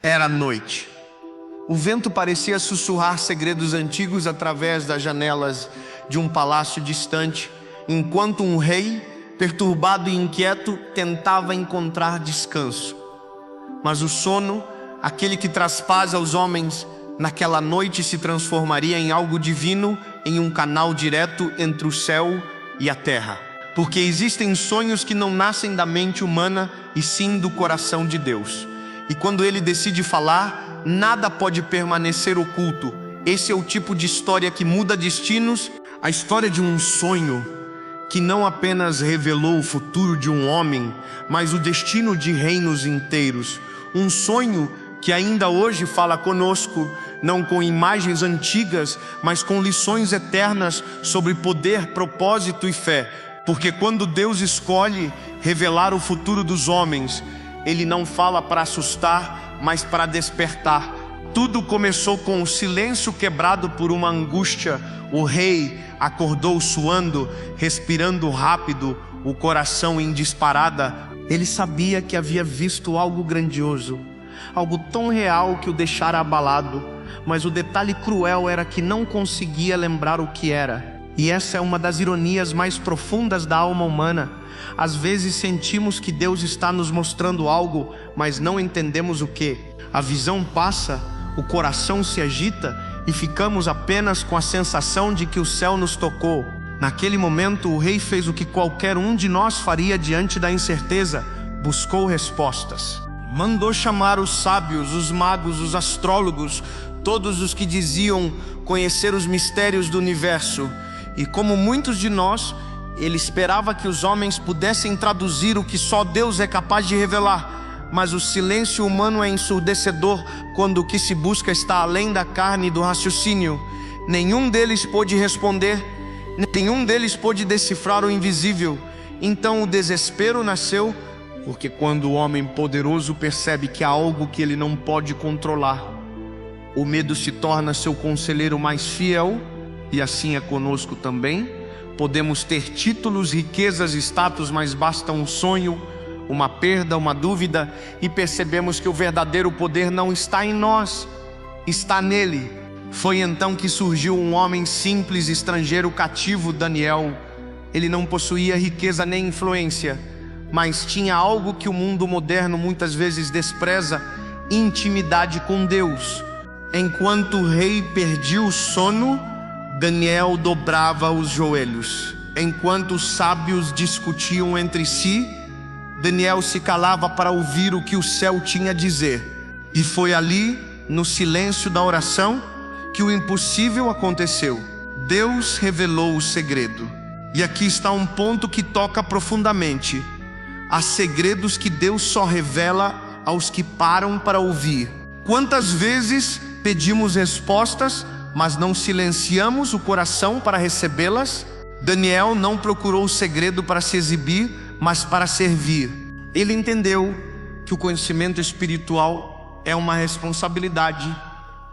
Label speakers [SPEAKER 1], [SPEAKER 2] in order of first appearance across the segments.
[SPEAKER 1] Era noite. O vento parecia sussurrar segredos antigos através das janelas de um palácio distante, enquanto um rei, perturbado e inquieto, tentava encontrar descanso. Mas o sono, aquele que traz paz aos homens, naquela noite se transformaria em algo divino, em um canal direto entre o céu e a terra. Porque existem sonhos que não nascem da mente humana, e sim do coração de Deus. E quando Ele decide falar, nada pode permanecer oculto. Esse é o tipo de história que muda destinos, a história de um sonho que não apenas revelou o futuro de um homem, mas o destino de reinos inteiros. Um sonho que ainda hoje fala conosco, não com imagens antigas, mas com lições eternas sobre poder, propósito e fé. Porque quando Deus escolhe revelar o futuro dos homens, Ele não fala para assustar, mas para despertar. Tudo começou com o silêncio quebrado por uma angústia. O rei acordou suando, respirando rápido, o coração em disparada. Ele sabia que havia visto algo grandioso, algo tão real que o deixara abalado. Mas o detalhe cruel era que não conseguia lembrar o que era. E essa é uma das ironias mais profundas da alma humana. Às vezes sentimos que Deus está nos mostrando algo, mas não entendemos o que. A visão passa, o coração se agita e ficamos apenas com a sensação de que o céu nos tocou. Naquele momento, o rei fez o que qualquer um de nós faria diante da incerteza: buscou respostas. Mandou chamar os sábios, os magos, os astrólogos, todos os que diziam conhecer os mistérios do universo. E como muitos de nós, ele esperava que os homens pudessem traduzir o que só Deus é capaz de revelar. Mas o silêncio humano é ensurdecedor quando o que se busca está além da carne e do raciocínio. Nenhum deles pôde responder, nenhum deles pôde decifrar o invisível. Então o desespero nasceu, porque quando o homem poderoso percebe que há algo que ele não pode controlar, o medo se torna seu conselheiro mais fiel. E assim é conosco também. Podemos ter títulos, riquezas, status, mas basta um sonho, uma perda, uma dúvida, e percebemos que o verdadeiro poder não está em nós, está nele. Foi então que surgiu um homem simples, estrangeiro, cativo, Daniel. Ele não possuía riqueza nem influência, mas tinha algo que o mundo moderno muitas vezes despreza: intimidade com Deus. Enquanto o rei perdia o sono, Daniel dobrava os joelhos. Enquanto os sábios discutiam entre si, Daniel se calava para ouvir o que o céu tinha a dizer. E foi ali, no silêncio da oração, que o impossível aconteceu. Deus revelou o segredo. E aqui está um ponto que toca profundamente. Há segredos que Deus só revela aos que param para ouvir. Quantas vezes pedimos respostas, mas não silenciamos o coração para recebê-las? Daniel não procurou o segredo para se exibir, mas para servir. Ele entendeu que o conhecimento espiritual é uma responsabilidade,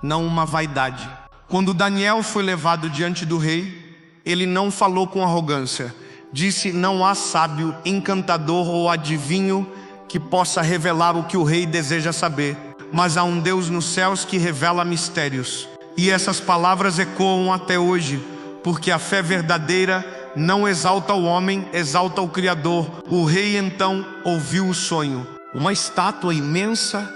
[SPEAKER 1] não uma vaidade. Quando Daniel foi levado diante do rei, ele não falou com arrogância. Disse: não há sábio, encantador ou adivinho que possa revelar o que o rei deseja saber, mas há um Deus nos céus que revela mistérios. E essas palavras ecoam até hoje, porque a fé verdadeira não exalta o homem, exalta o Criador. O rei então ouviu o sonho. Uma estátua imensa,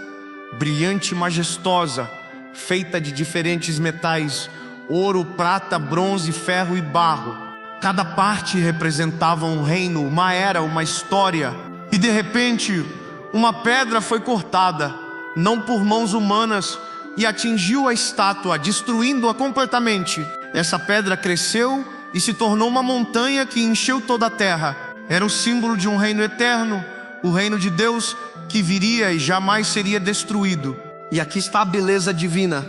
[SPEAKER 1] brilhante e majestosa, feita de diferentes metais: ouro, prata, bronze, ferro e barro. Cada parte representava um reino, uma era, uma história. E de repente, uma pedra foi cortada, não por mãos humanas, e atingiu a estátua, destruindo-a completamente. Essa pedra cresceu e se tornou uma montanha que encheu toda a terra. Era o símbolo de um reino eterno, o reino de Deus que viria e jamais seria destruído. E aqui está a beleza divina.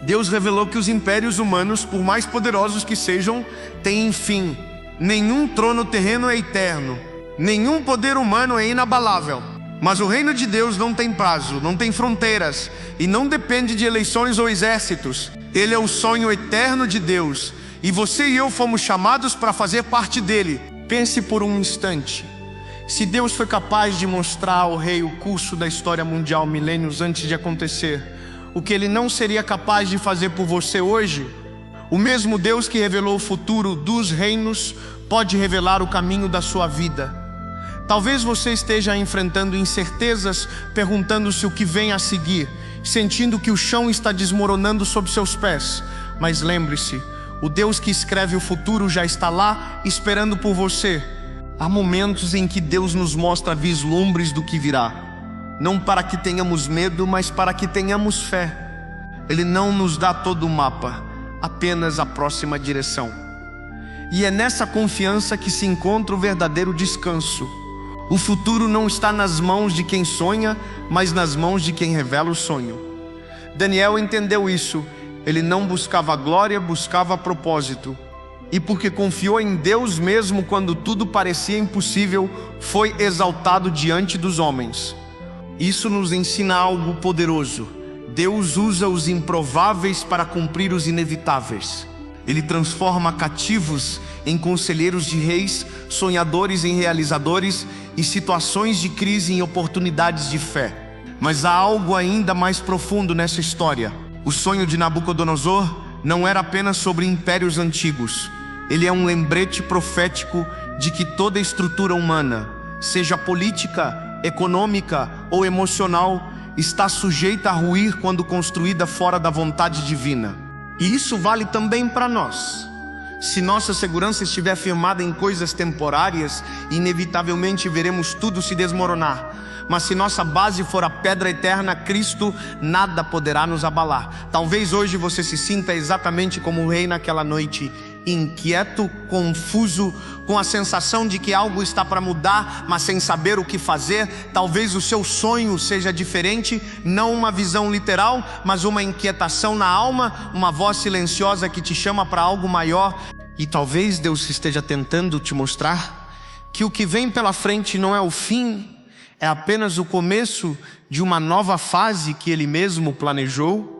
[SPEAKER 1] Deus revelou que os impérios humanos, por mais poderosos que sejam, têm fim. Nenhum trono terreno é eterno, nenhum poder humano é inabalável. Mas o reino de Deus não tem prazo, não tem fronteiras, e não depende de eleições ou exércitos. Ele é o sonho eterno de Deus, e você e eu fomos chamados para fazer parte dele. Pense por um instante. Se Deus foi capaz de mostrar ao rei o curso da história mundial milênios antes de acontecer, o que Ele não seria capaz de fazer por você hoje? O mesmo Deus que revelou o futuro dos reinos pode revelar o caminho da sua vida. Talvez você esteja enfrentando incertezas, perguntando-se o que vem a seguir, sentindo que o chão está desmoronando sob seus pés. Mas lembre-se, o Deus que escreve o futuro já está lá esperando por você. Há momentos em que Deus nos mostra vislumbres do que virá, não para que tenhamos medo, mas para que tenhamos fé. Ele não nos dá todo o mapa, apenas a próxima direção. E é nessa confiança que se encontra o verdadeiro descanso. O futuro não está nas mãos de quem sonha, mas nas mãos de quem revela o sonho. Daniel entendeu isso. Ele não buscava glória, buscava propósito. E porque confiou em Deus mesmo quando tudo parecia impossível, foi exaltado diante dos homens. Isso nos ensina algo poderoso. Deus usa os improváveis para cumprir os inevitáveis. Ele transforma cativos em conselheiros de reis, sonhadores em realizadores e situações de crise em oportunidades de fé. Mas há algo ainda mais profundo nessa história. O sonho de Nabucodonosor não era apenas sobre impérios antigos. Ele é um lembrete profético de que toda estrutura humana, seja política, econômica ou emocional, está sujeita a ruir quando construída fora da vontade divina. E isso vale também para nós. Se nossa segurança estiver firmada em coisas temporárias, inevitavelmente veremos tudo se desmoronar. Mas se nossa base for a pedra eterna, Cristo, nada poderá nos abalar. Talvez hoje você se sinta exatamente como o rei naquela noite, inquieto, confuso, com a sensação de que algo está para mudar, mas sem saber o que fazer. Talvez o seu sonho seja diferente, não uma visão literal, mas uma inquietação na alma, uma voz silenciosa que te chama para algo maior. E talvez Deus esteja tentando te mostrar que o que vem pela frente não é o fim, é apenas o começo de uma nova fase que Ele mesmo planejou.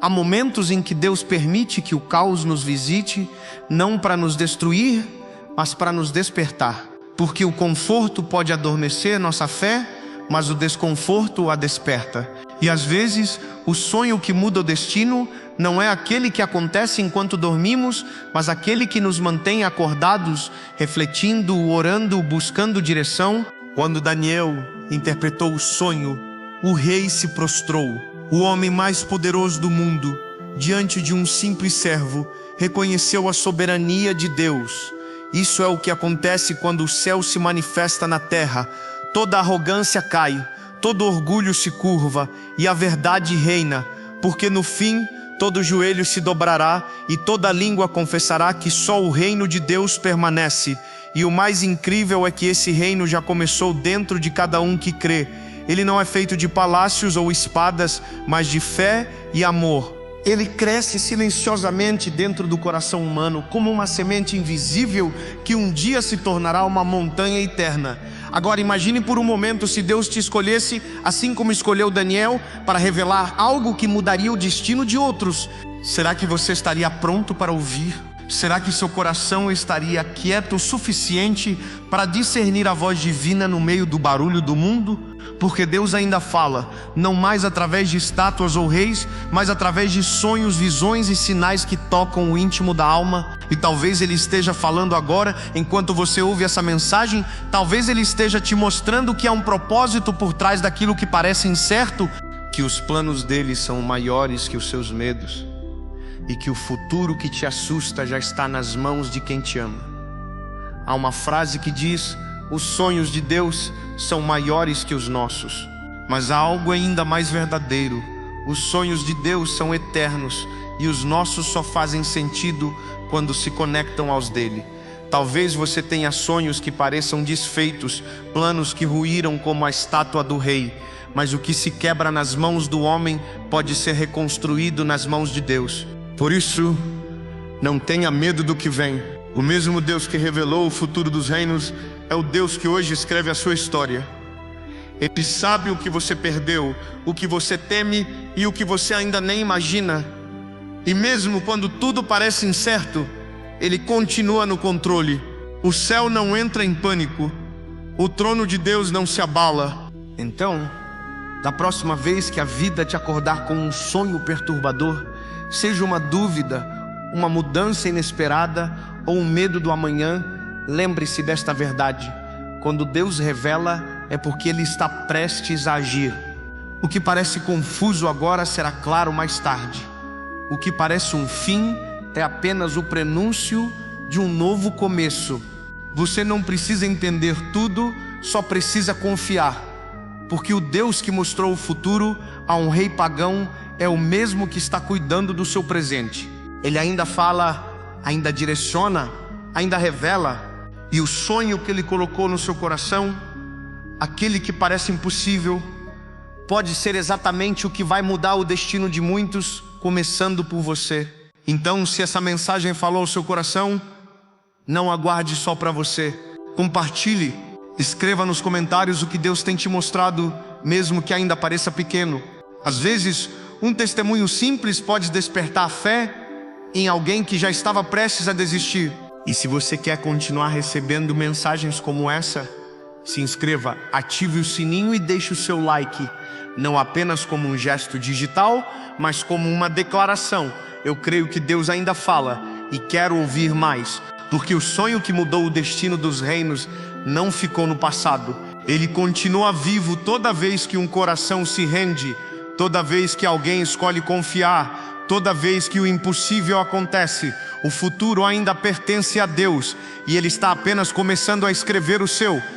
[SPEAKER 1] Há momentos em que Deus permite que o caos nos visite, não para nos destruir, mas para nos despertar. Porque o conforto pode adormecer nossa fé, mas o desconforto a desperta. E às vezes, o sonho que muda o destino não é aquele que acontece enquanto dormimos, mas aquele que nos mantém acordados, refletindo, orando, buscando direção. Quando Daniel interpretou o sonho, o rei se prostrou. O homem mais poderoso do mundo, diante de um simples servo, reconheceu a soberania de Deus. Isso é o que acontece quando o céu se manifesta na terra. Toda arrogância cai, todo orgulho se curva e a verdade reina, porque no fim todo joelho se dobrará e toda língua confessará que só o reino de Deus permanece. E o mais incrível é que esse reino já começou dentro de cada um que crê. Ele não é feito de palácios ou espadas, mas de fé e amor. Ele cresce silenciosamente dentro do coração humano, como uma semente invisível que um dia se tornará uma montanha eterna. Agora imagine por um momento se Deus te escolhesse, assim como escolheu Daniel, para revelar algo que mudaria o destino de outros. Será que você estaria pronto para ouvir? Será que seu coração estaria quieto o suficiente para discernir a voz divina no meio do barulho do mundo? Porque Deus ainda fala, não mais através de estátuas ou reis, mas através de sonhos, visões e sinais que tocam o íntimo da alma. E talvez Ele esteja falando agora, enquanto você ouve essa mensagem, talvez Ele esteja te mostrando que há um propósito por trás daquilo que parece incerto, que os planos dele são maiores que os seus medos, e que o futuro que te assusta já está nas mãos de quem te ama. Há uma frase que diz: os sonhos de Deus são maiores que os nossos. Mas há algo ainda mais verdadeiro: os sonhos de Deus são eternos e os nossos só fazem sentido quando se conectam aos dele. Talvez você tenha sonhos que pareçam desfeitos, planos que ruíram como a estátua do rei, mas o que se quebra nas mãos do homem pode ser reconstruído nas mãos de Deus. Por isso, não tenha medo do que vem. O mesmo Deus que revelou o futuro dos reinos é o Deus que hoje escreve a sua história. Ele sabe o que você perdeu, o que você teme e o que você ainda nem imagina. E mesmo quando tudo parece incerto, Ele continua no controle. O céu não entra em pânico. O trono de Deus não se abala. Então, da próxima vez que a vida te acordar com um sonho perturbador, seja uma dúvida, uma mudança inesperada ou um medo do amanhã, lembre-se desta verdade: quando Deus revela, é porque Ele está prestes a agir. O que parece confuso agora será claro mais tarde. O que parece um fim é apenas o prenúncio de um novo começo. Você não precisa entender tudo, só precisa confiar, porque o Deus que mostrou o futuro a um rei pagão é o mesmo que está cuidando do seu presente. Ele ainda fala, ainda direciona, ainda revela, e o sonho que Ele colocou no seu coração, aquele que parece impossível, pode ser exatamente o que vai mudar o destino de muitos, começando por você. Então, se essa mensagem falou ao seu coração, não aguarde só para você. Compartilhe, escreva nos comentários o que Deus tem te mostrado, mesmo que ainda pareça pequeno. Às vezes, um testemunho simples pode despertar a fé em alguém que já estava prestes a desistir. E se você quer continuar recebendo mensagens como essa, se inscreva, ative o sininho e deixe o seu like, não apenas como um gesto digital, mas como uma declaração. Eu creio que Deus ainda fala e quero ouvir mais, porque o sonho que mudou o destino dos reinos não ficou no passado. Ele continua vivo toda vez que um coração se rende, toda vez que alguém escolhe confiar, toda vez que o impossível acontece. O futuro ainda pertence a Deus e Ele está apenas começando a escrever o seu.